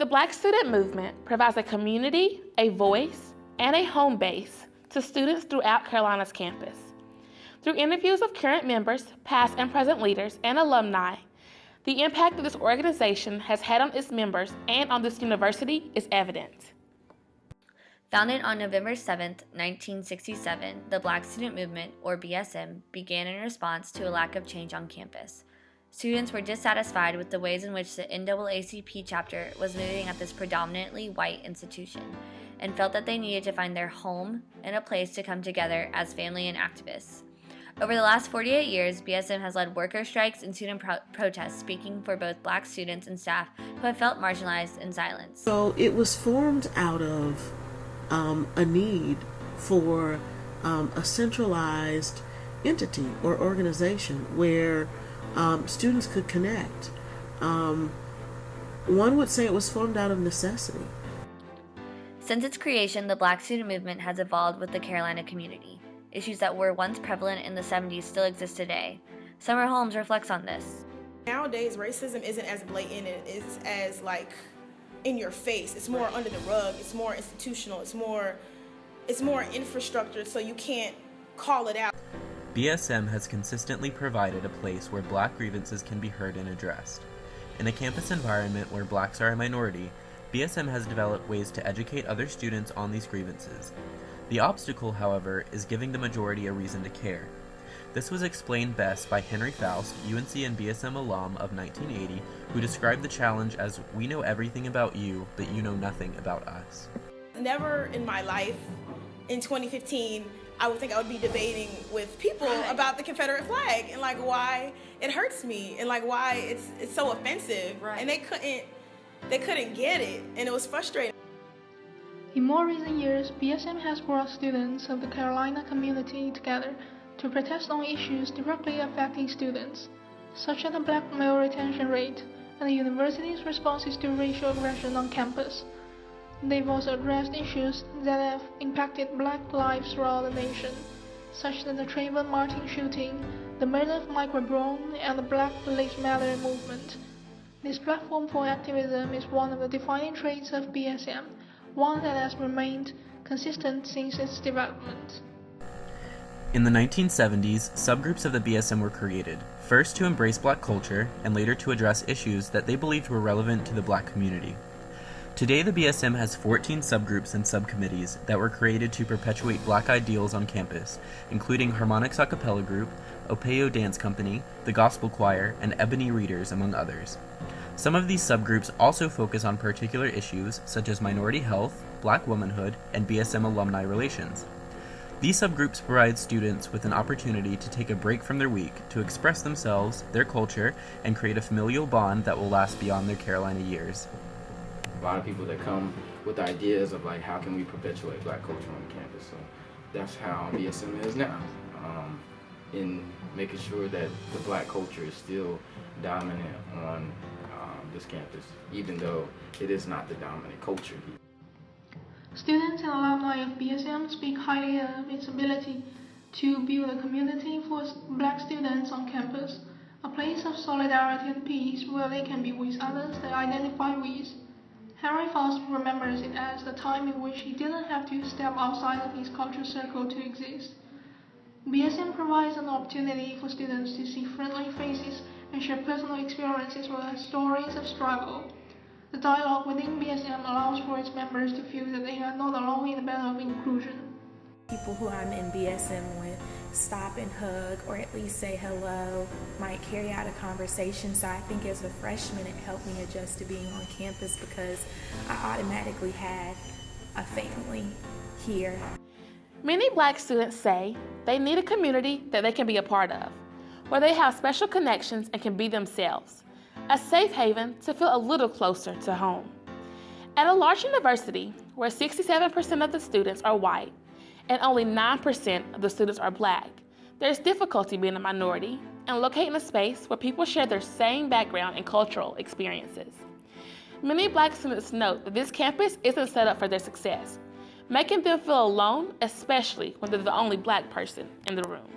The Black student movement provides a community, a voice, and a home base to students throughout Carolina's campus. Through interviews of current members, past and present leaders, and alumni, the impact that this organization has had on its members and on this university is evident. Founded on November 7, 1967, the Black Student Movement, or BSM, began in response to a lack of change on campus. Students were dissatisfied with the ways in which the NAACP chapter was moving at this predominantly white institution, and felt that they needed to find their home and a place to come together as family and activists. Over the last 48 years, BSM has led worker strikes and student protests, speaking for both Black students and staff who have felt marginalized and silenced. So it was formed out of a need for a centralized entity or organization where students could connect. One would say it was formed out of necessity. Since its creation, the Black student movement has evolved with the Carolina community. Issues that were once prevalent in the 70s still exist today. Summer Holmes reflects on this. Nowadays, racism isn't as blatant, it is as in your face. It's more under the rug, it's more institutional, it's more infrastructure, so you can't call it out. BSM has consistently provided a place where Black grievances can be heard and addressed. In a campus environment where Blacks are a minority, BSM has developed ways to educate other students on these grievances. The obstacle, however, is giving the majority a reason to care. This was explained best by Henry Faust, UNC and BSM alum of 1980, who described the challenge as, "We know everything about you, but you know nothing about us." Never in my life, in 2015, I would think I would be debating with people about the Confederate flag and why it hurts me and why it's so offensive. And they couldn't get it, and it was frustrating. In more recent years, BSM has brought students of the Carolina community together to protest on issues directly affecting students, such as the Black male retention rate and the university's responses to racial aggression on campus. They've also addressed issues that have impacted Black lives throughout the nation, such as the Trayvon Martin shooting, the murder of Michael Brown, and the Black Lives Matter movement. This platform for activism is one of the defining traits of BSM, one that has remained consistent since its development. In the 1970s, subgroups of the BSM were created, first to embrace Black culture and later to address issues that they believed were relevant to the Black community. Today, the BSM has 14 subgroups and subcommittees that were created to perpetuate Black ideals on campus, including Harmonics a cappella group, Opeo Dance Company, the Gospel Choir, and Ebony Readers, among others. Some of these subgroups also focus on particular issues such as minority health, Black womanhood, and BSM alumni relations. These subgroups provide students with an opportunity to take a break from their week to express themselves, their culture, and create a familial bond that will last beyond their Carolina years. A lot of people that come with ideas of how can we perpetuate Black culture on campus. So that's how BSM is now, in making sure that the Black culture is still dominant on this campus, even though it is not the dominant culture. Students and alumni of BSM speak highly of its ability to build a community for Black students on campus, a place of solidarity and peace where they can be with others they identify with. Henry Faust remembers it as the time in which he didn't have to step outside of his cultural circle to exist. BSM provides an opportunity for students to see friendly faces and share personal experiences with stories of struggle. The dialogue within BSM allows for its members to feel that they are not alone in the battle of inclusion. People who I'm in BSM with stop and hug or at least say hello, might carry out a conversation. So I think as a freshman it helped me adjust to being on campus because I automatically had a family here. Many Black students say they need a community that they can be a part of, where they have special connections and can be themselves, a safe haven to feel a little closer to home. At a large university where 67% of the students are white and only 9% of the students are Black, there's difficulty being a minority and locating a space where people share their same background and cultural experiences. Many Black students note that this campus isn't set up for their success, making them feel alone, especially when they're the only Black person in the room.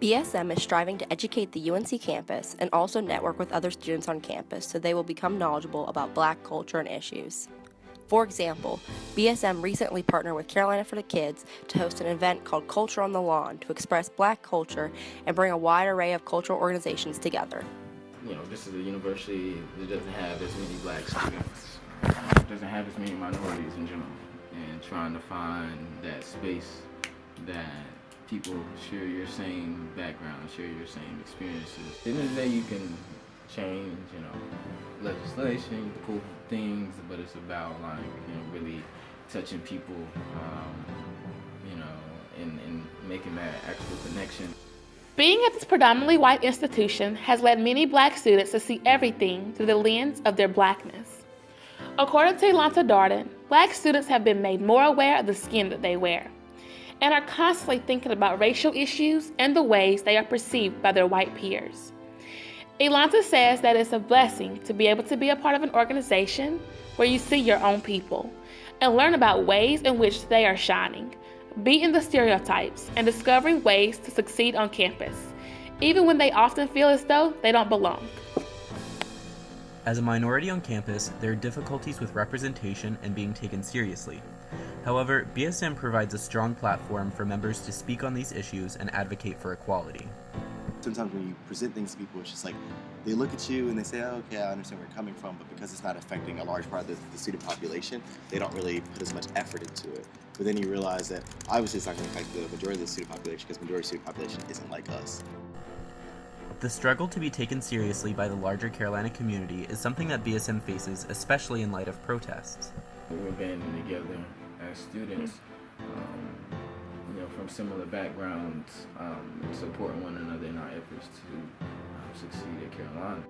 BSM is striving to educate the UNC campus and also network with other students on campus so they will become knowledgeable about Black culture and issues. For example, BSM recently partnered with Carolina for the Kids to host an event called Culture on the Lawn to express Black culture and bring a wide array of cultural organizations together. You know, this is a university that doesn't have as many Black students, doesn't have as many minorities in general, and trying to find that space that people share your same background, share your same experiences. At the end of the day, you can change, legislation, cool things, but it's about really touching people, and making that actual connection. Being at this predominantly white institution has led many Black students to see everything through the lens of their Blackness. According to Elanta Darden, Black students have been made more aware of the skin that they wear and are constantly thinking about racial issues and the ways they are perceived by their white peers. Elanta says that it's a blessing to be able to be a part of an organization where you see your own people and learn about ways in which they are shining, beating the stereotypes, and discovering ways to succeed on campus, even when they often feel as though they don't belong. As a minority on campus, there are difficulties with representation and being taken seriously. However, BSM provides a strong platform for members to speak on these issues and advocate for equality. Sometimes when you present things to people, it's just like they look at you and they say, oh, okay, I understand where you're coming from, but because it's not affecting a large part of the student population, they don't really put as much effort into it. But then you realize that obviously it's not going to affect the majority of the student population because the majority of the student population isn't like us. The struggle to be taken seriously by the larger Carolina community is something that BSM faces, especially in light of protests. We're banding together as students, from similar backgrounds, supporting one another in our efforts to succeed at Carolina.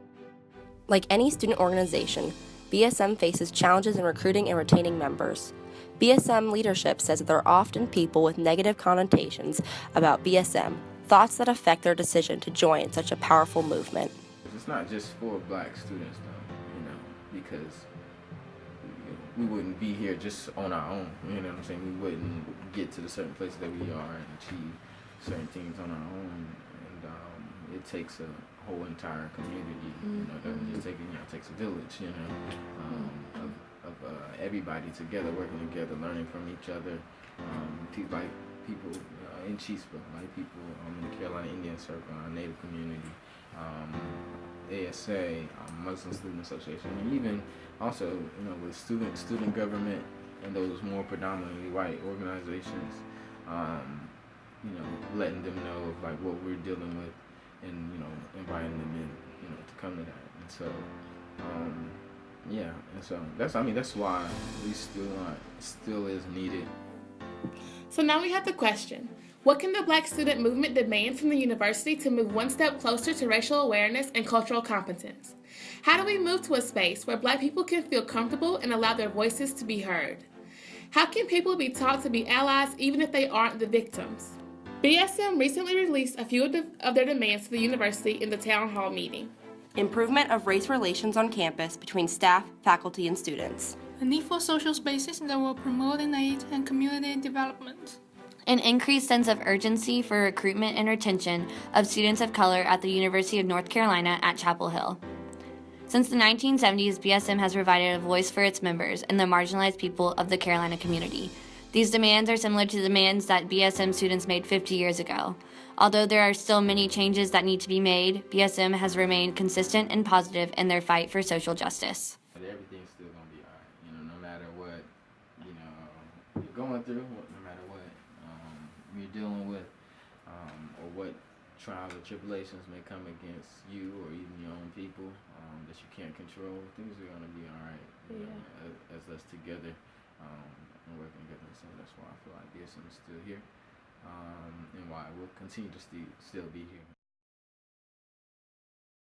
Like any student organization, BSM faces challenges in recruiting and retaining members. BSM leadership says that there are often people with negative connotations about BSM, thoughts that affect their decision to join such a powerful movement. It's not just for Black students, though, because we wouldn't be here just on our own, you know what I'm saying? We wouldn't get to the certain places that we are and achieve certain things on our own, and it takes a whole entire community, it takes a village, of everybody together, working together, learning from each other, people in Cheeseville, like people in the Carolina Indian Circle, our Native community, ASA, Muslim Student Association, and even also, with student government and those more predominantly white organizations, letting them know of like what we're dealing with, and inviting them in, to come to that. And so, that's why we still is needed. So now we have the question: what can the Black student movement demand from the university to move one step closer to racial awareness and cultural competence? How do we move to a space where Black people can feel comfortable and allow their voices to be heard? How can people be taught to be allies even if they aren't the victims? BSM recently released a few of their demands to the university in the town hall meeting. Improvement of race relations on campus between staff, faculty, and students. A need for social spaces that will promote and aid and community development. An increased sense of urgency for recruitment and retention of students of color at the University of North Carolina at Chapel Hill. Since the 1970s, BSM has provided a voice for its members and the marginalized people of the Carolina community. These demands are similar to the demands that BSM students made 50 years ago. Although there are still many changes that need to be made, BSM has remained consistent and positive in their fight for social justice. Everything's still going to be all right, no matter what, you're going through, no matter what you're dealing with, or what trials or tribulations may come against you or even your own people that you can't control, things are going to be all right, as us together and working together. So that's why I feel like BSM is still here, and why we'll continue to still be here.